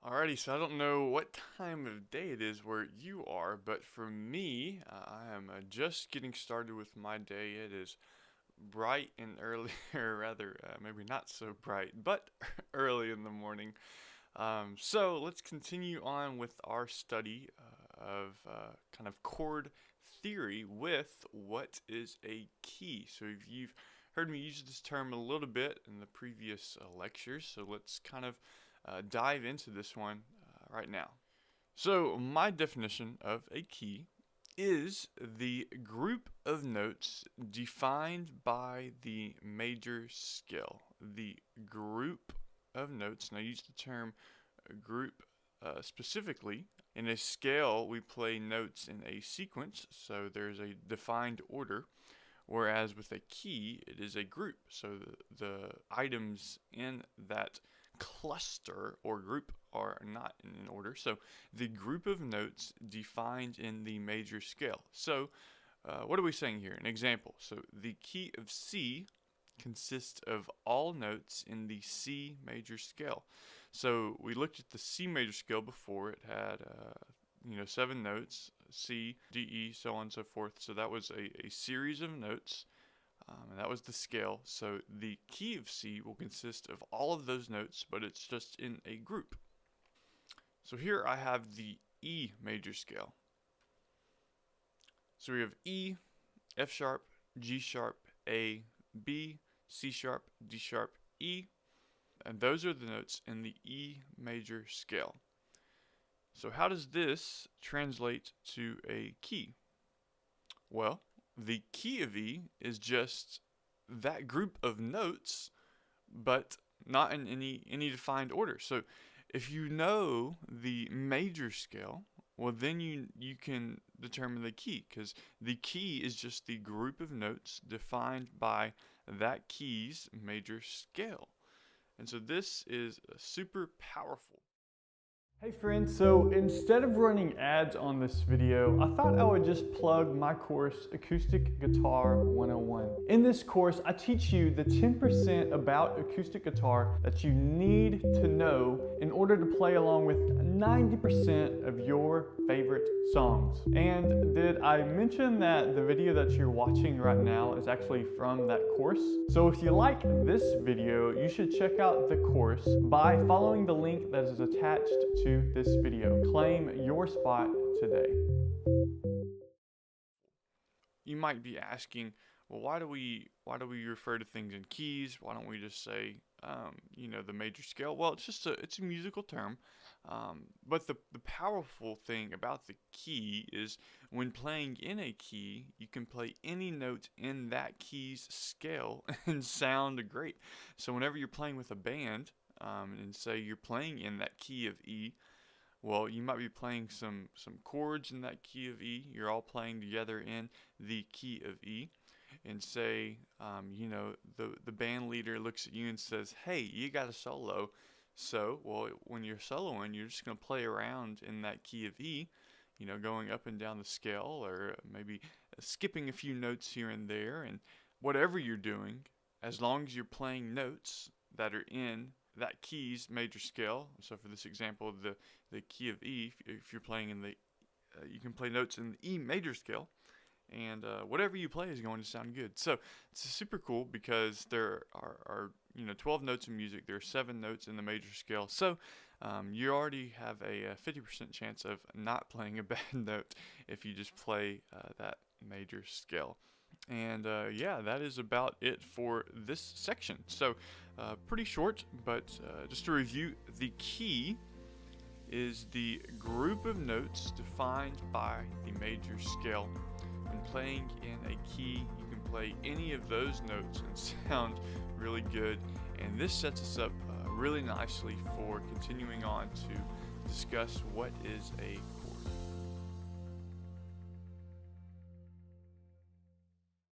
Alrighty, so I don't know what time of day it is where you are, but for me, I am just getting started with my day. It is bright and early, or rather, maybe not so bright, but early in the morning. So let's continue on with our study of kind of chord theory with what is a key. So if you've heard me use this term a little bit in the previous lectures, so let's kind of dive into this one right now. So my definition of a key is the group of notes defined by the major scale. The group of notes, and I use the term group specifically. In a scale, we play notes in a sequence, so there's a defined order, whereas with a key, it is a group. So the items in that cluster or group are not in an order. So the group of notes defined in the major scale. So what are we saying here? An example. So the key of C consists of all notes in the C major scale. So we looked at the C major scale before. It had 7 notes, C, D, E, so on and so forth. So that was a series of notes, and that was the scale. So the key of C will consist of all of those notes, but it's just in a group. So here I have the E major scale. So we have E, F sharp, G sharp, A, B, C sharp, D sharp, E, and those are the notes in the E major scale. So how does this translate to a key? Well, the key of E is just that group of notes, but not in any defined order. So if you know the major scale, well, then you can determine the key, because the key is just the group of notes defined by that key's major scale. And so this is super powerful. Hey friends, so instead of running ads on this video, I thought I would just plug my course, Acoustic Guitar 101. In this course, I teach you the 10% about acoustic guitar that you need to know in order to play along with 90% of your favorite songs. And did I mention that the video that you're watching right now is actually from that course? So if you like this video, you should check out the course by following the link that is attached to this video. Claim your spot today. You might be asking, well, why do we refer to things in keys? Why don't we just say the major scale? Well, it's a musical term, but the powerful thing about the key is when playing in a key, you can play any note in that key's scale and sound great. So whenever you're playing with a band, and say you're playing in that key of E, well, you might be playing some chords in that key of E. You're all playing together in the key of E. And say, the band leader looks at you and says, hey, you got a solo. So, well, when you're soloing, you're just going to play around in that key of E, going up and down the scale, or maybe skipping a few notes here and there. And whatever you're doing, as long as you're playing notes that are in that key's major scale. So for this example, the key of E, if you're playing in the, you can play notes in the E major scale, and whatever you play is going to sound good. So it's super cool because there are 12 notes in music. There are 7 notes in the major scale. So you already have a 50% chance of not playing a bad note if you just play that major scale. And that is about it for this section. So pretty short, but just to review, the key is the group of notes defined by the major scale. When playing in a key, you can play any of those notes and sound really good. And this sets us up really nicely for continuing on to discuss what is a